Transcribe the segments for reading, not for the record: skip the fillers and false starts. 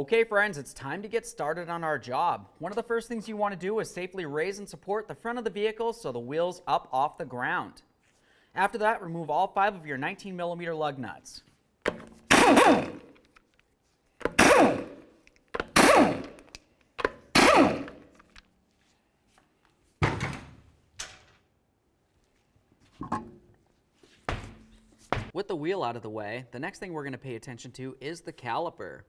Okay friends, it's time to get started on our job. One of the first things you want to do is safely raise and support the front of the vehicle so the wheel's up off the ground. After that, remove all 5 of your 19mm lug nuts. With the wheel out of the way, the next thing we're going to pay attention to is the caliper.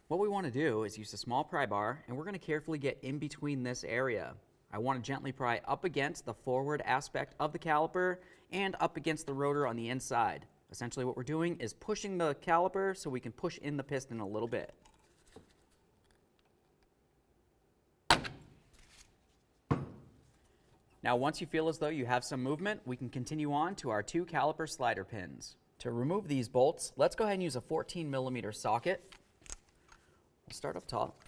What we want to do is use a small pry bar, and we're going to carefully get in between this area. I want to gently pry up against the forward aspect of the caliper and up against the rotor on the inside. Essentially what we're doing is pushing the caliper so we can push in the piston a little bit. Now once you feel as though you have some movement, we can continue on to our 2 caliper slider pins. To remove these bolts, let's go ahead and use a 14mm socket. We'll start up top.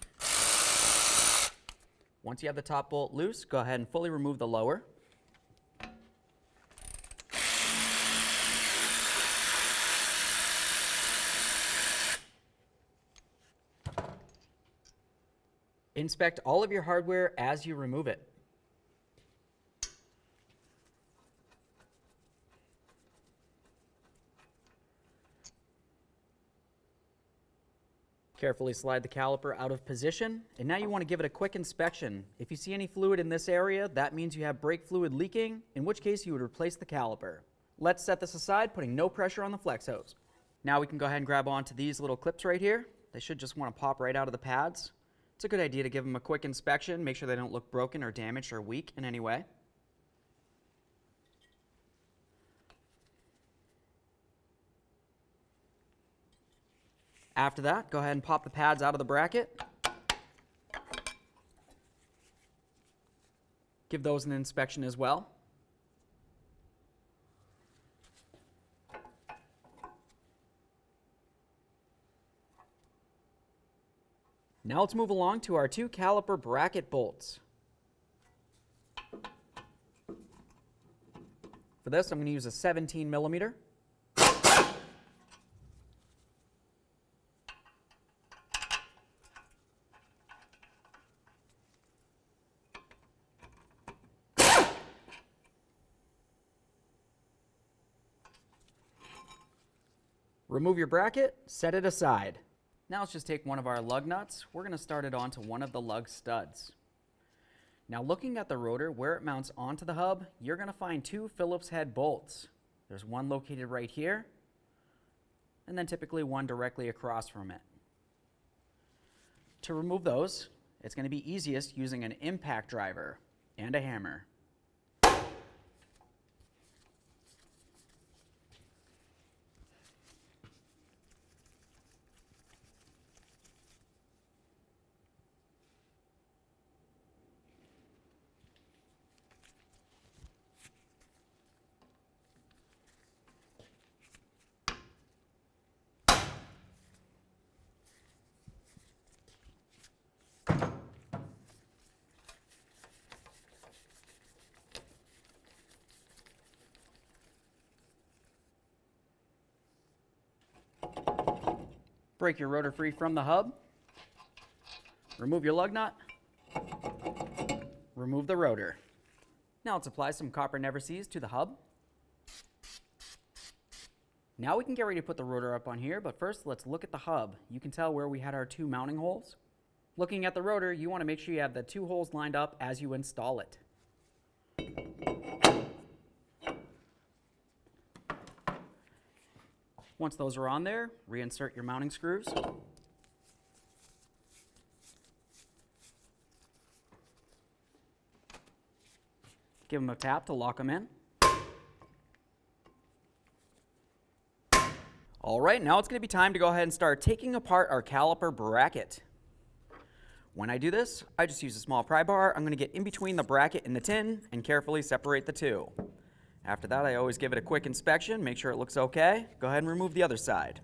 Once you have the top bolt loose, go ahead and fully remove the lower. Inspect all of your hardware as you remove it. Carefully slide the caliper out of position, and now you want to give it a quick inspection. If you see any fluid in this area, that means you have brake fluid leaking, in which case you would replace the caliper. Let's set this aside, putting no pressure on the flex hose. Now we can go ahead and grab onto these little clips right here. They should just want to pop right out of the pads. It's a good idea to give them a quick inspection, make sure they don't look broken or damaged or weak in any way. After that, go ahead and pop the pads out of the bracket. Give those an inspection as well. Now let's move along to our 2 caliper bracket bolts. For this, I'm going to use a 17mm. Remove your bracket, set it aside. Now let's just take one of our lug nuts. We're going to start it onto one of the lug studs. Now looking at the rotor where it mounts onto the hub, you're going to find 2 Phillips head bolts. There's one located right here, and then typically one directly across from it. To remove those, it's going to be easiest using an impact driver and a hammer. Break your rotor free from the hub. Remove your lug nut. Remove the rotor. Now let's apply some copper never seize to the hub. Now we can get ready to put the rotor up on here, but first let's look at the hub. You can tell where we had our 2 mounting holes. Looking at the rotor, you want to make sure you have the 2 holes lined up as you install it. Once those are on there, reinsert your mounting screws. Give them a tap to lock them in. All right, now it's going to be time to go ahead and start taking apart our caliper bracket. When I do this, I just use a small pry bar. I'm going to get in between the bracket and the tin and carefully separate the 2. After that, I always give it a quick inspection, make sure it looks okay. Go ahead and remove the other side.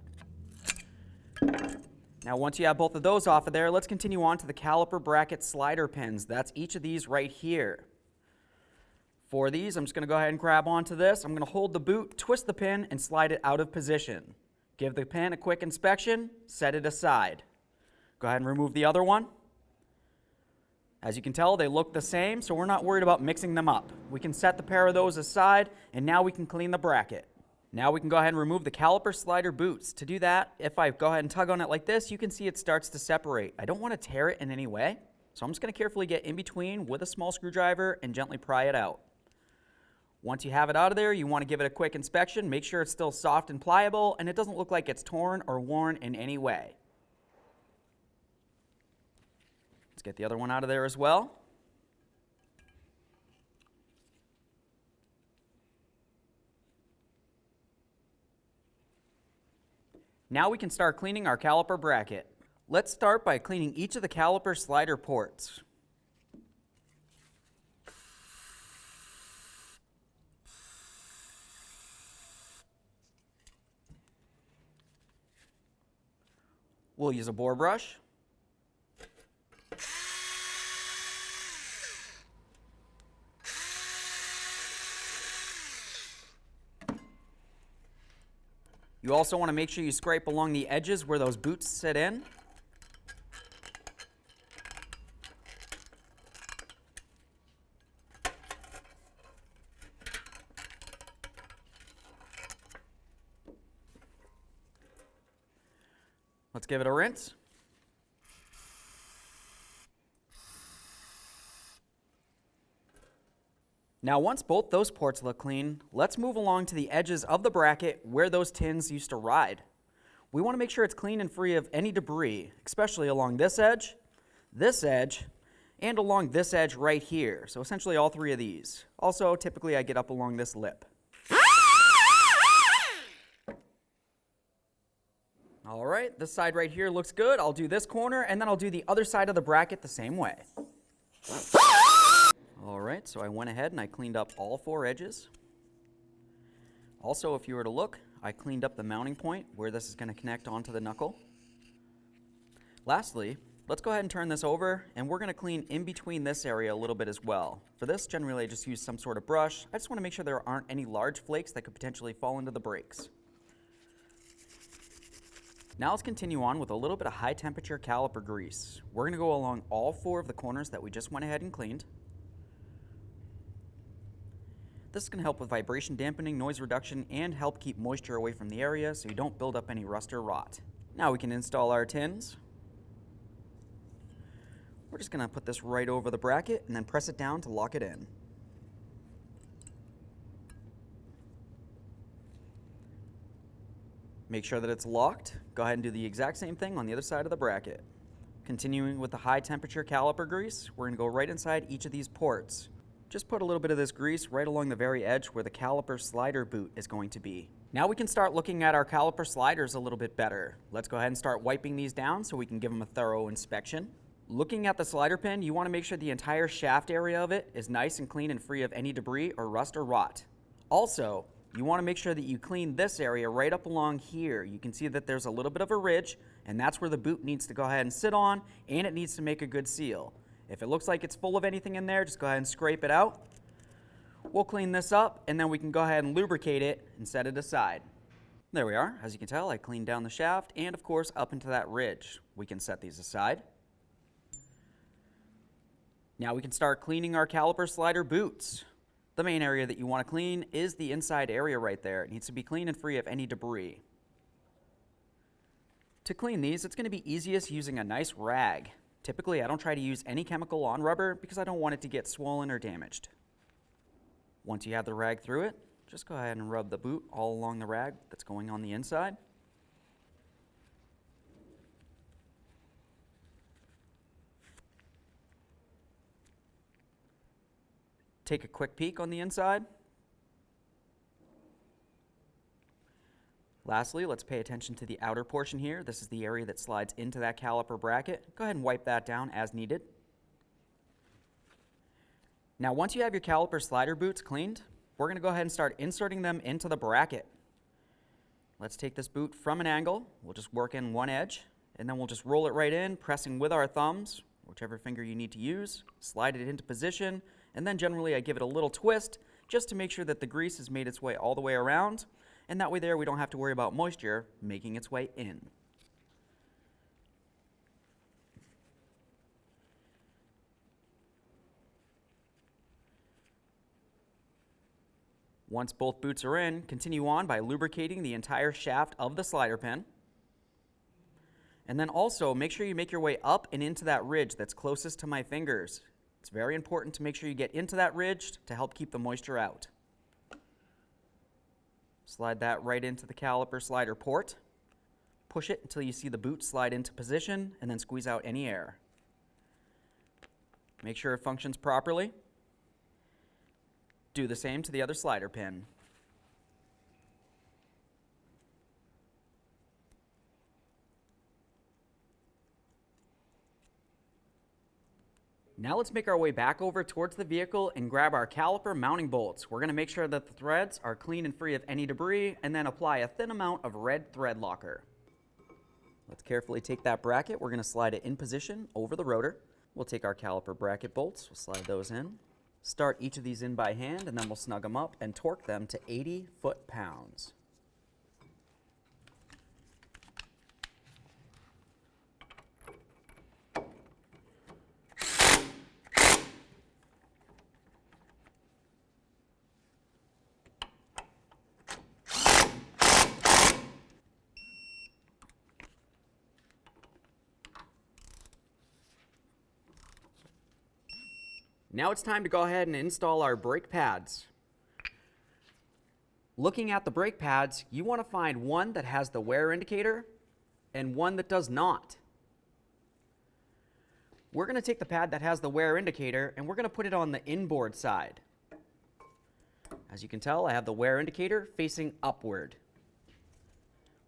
Now once you have both of those off of there, let's continue on to the caliper bracket slider pins. That's each of these right here. For these, I'm just going to go ahead and grab onto this. I'm going to hold the boot, twist the pin, and slide it out of position. Give the pin a quick inspection, set it aside. Go ahead and remove the other one. As you can tell, they look the same, so we're not worried about mixing them up. We can set the pair of those aside, and now we can clean the bracket. Now we can go ahead and remove the caliper slider boots. To do that, if I go ahead and tug on it like this, you can see it starts to separate. I don't want to tear it in any way, so I'm just going to carefully get in between with a small screwdriver and gently pry it out. Once you have it out of there, you want to give it a quick inspection. Make sure it's still soft and pliable, and it doesn't look like it's torn or worn in any way. Let's get the other one out of there as well. Now we can start cleaning our caliper bracket. Let's start by cleaning each of the caliper slider ports. We'll use a bore brush. You also want to make sure you scrape along the edges where those boots sit in. Let's give it a rinse. Now once both those ports look clean, let's move along to the edges of the bracket where those tins used to ride. We want to make sure it's clean and free of any debris, especially along this edge, and along this edge right here. So essentially all three of these. Also, typically I get up along this lip. All right, this side right here looks good. I'll do this corner, and then I'll do the other side of the bracket the same way. All right, so I went ahead and I cleaned up all four edges. Also, if you were to look, I cleaned up the mounting point where this is going to connect onto the knuckle. Lastly, let's go ahead and turn this over, and we're going to clean in between this area a little bit as well. For this, generally I just use some sort of brush. I just want to make sure there aren't any large flakes that could potentially fall into the brakes. Now let's continue on with a little bit of high temperature caliper grease. We're going to go along all four of the corners that we just went ahead and cleaned. This is going to help with vibration dampening, noise reduction, and help keep moisture away from the area so you don't build up any rust or rot. Now we can install our tins. We're just going to put this right over the bracket and then press it down to lock it in. Make sure that it's locked. Go ahead and do the exact same thing on the other side of the bracket. Continuing with the high temperature caliper grease, we're going to go right inside each of these ports. Just put a little bit of this grease right along the very edge where the caliper slider boot is going to be. Now we can start looking at our caliper sliders a little bit better. Let's go ahead and start wiping these down so we can give them a thorough inspection. Looking at the slider pin, you want to make sure the entire shaft area of it is nice and clean and free of any debris or rust or rot. Also, you want to make sure that you clean this area right up along here. You can see that there's a little bit of a ridge, and that's where the boot needs to go ahead and sit on, and it needs to make a good seal. If it looks like it's full of anything in there, just go ahead and scrape it out. We'll clean this up, and then we can go ahead and lubricate it and set it aside. There we are. As you can tell, I cleaned down the shaft and, of course, up into that ridge. We can set these aside. Now we can start cleaning our caliper slider boots. The main area that you want to clean is the inside area right there. It needs to be clean and free of any debris. To clean these, it's going to be easiest using a nice rag. Typically, I don't try to use any chemical on rubber because I don't want it to get swollen or damaged. Once you have the rag through it, just go ahead and rub the boot all along the rag that's going on the inside. Take a quick peek on the inside. Lastly, let's pay attention to the outer portion here. This is the area that slides into that caliper bracket. Go ahead and wipe that down as needed. Now, once you have your caliper slider boots cleaned, we're going to go ahead and start inserting them into the bracket. Let's take this boot from an angle. We'll just work in one edge, and then we'll just roll it right in, pressing with our thumbs, whichever finger you need to use, slide it into position, and then generally I give it a little twist just to make sure that the grease has made its way all the way around. And that way there we don't have to worry about moisture making its way in. Once both boots are in, continue on by lubricating the entire shaft of the slider pin. And then also make sure you make your way up and into that ridge that's closest to my fingers. It's very important to make sure you get into that ridge to help keep the moisture out. Slide that right into the caliper slider port. Push it until you see the boot slide into position and then squeeze out any air. Make sure it functions properly. Do the same to the other slider pin. Now let's make our way back over towards the vehicle and grab our caliper mounting bolts. We're going to make sure that the threads are clean and free of any debris, and then apply a thin amount of red thread locker. Let's carefully take that bracket. We're going to slide it in position over the rotor. We'll take our caliper bracket bolts. We'll slide those in. Start each of these in by hand, and then we'll snug them up and torque them to 80 foot-pounds. Now it's time to go ahead and install our brake pads. Looking at the brake pads, you want to find one that has the wear indicator and one that does not. We're going to take the pad that has the wear indicator and we're going to put it on the inboard side. As you can tell, I have the wear indicator facing upward.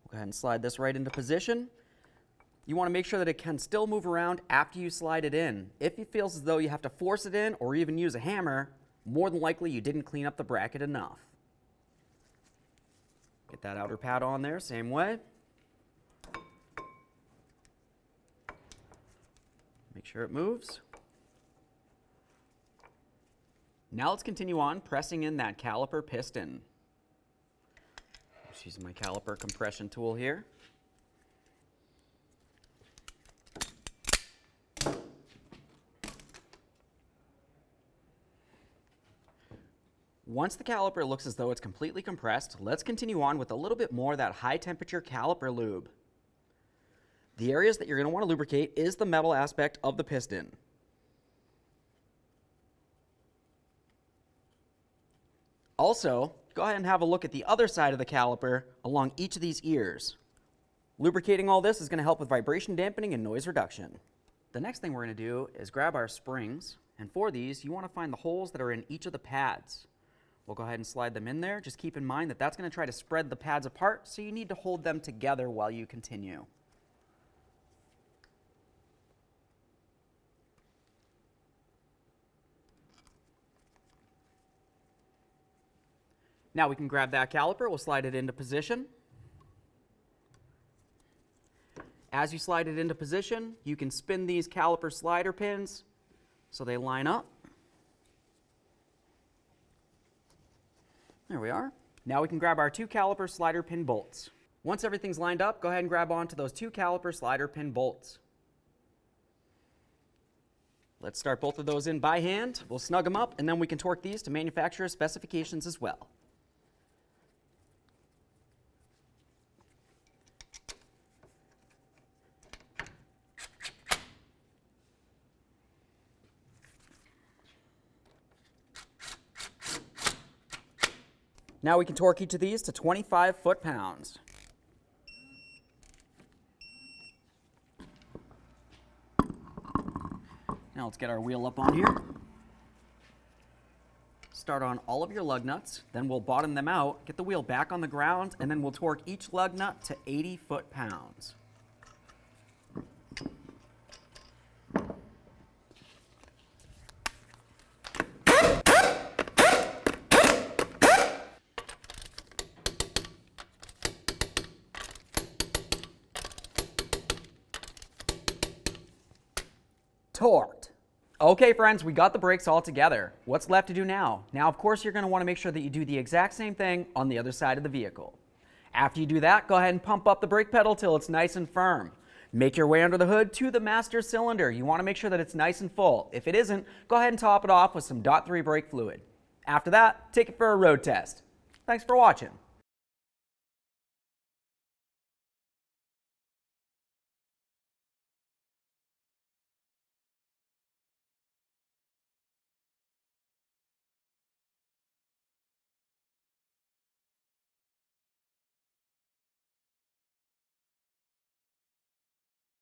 We'll go ahead and slide this right into position. You want to make sure that it can still move around after you slide it in. If it feels as though you have to force it in or even use a hammer, more than likely you didn't clean up the bracket enough. Get that outer pad on there, same way. Make sure it moves. Now let's continue on pressing in that caliper piston. Just using my caliper compression tool here. Once the caliper looks as though it's completely compressed, let's continue on with a little bit more of that high temperature caliper lube. The areas that you're going to want to lubricate is the metal aspect of the piston. Also, go ahead and have a look at the other side of the caliper along each of these ears. Lubricating all this is going to help with vibration dampening and noise reduction. The next thing we're going to do is grab our springs, and for these you want to find the holes that are in each of the pads. We'll go ahead and slide them in there. Just keep in mind that that's going to try to spread the pads apart, so you need to hold them together while you continue. Now we can grab that caliper, we'll slide it into position. As you slide it into position, you can spin these caliper slider pins so they line up. There we are. Now we can grab our 2 caliper slider pin bolts. Once everything's lined up, go ahead and grab onto those 2 caliper slider pin bolts. Let's start both of those in by hand. We'll snug them up, and then we can torque these to manufacturer's specifications as well. Now we can torque each of these to 25 foot-pounds. Now let's get our wheel up on here. Start on all of your lug nuts, then we'll bottom them out, get the wheel back on the ground, and then we'll torque each lug nut to 80 foot-pounds. Torqued. Okay friends, we got the brakes all together. What's left to do now? Now of course you're going to want to make sure that you do the exact same thing on the other side of the vehicle. After you do that, go ahead and pump up the brake pedal till it's nice and firm. Make your way under the hood to the master cylinder. You want to make sure that it's nice and full. If it isn't, go ahead and top it off with some .3 brake fluid. After that, take it for a road test. Thanks for watching.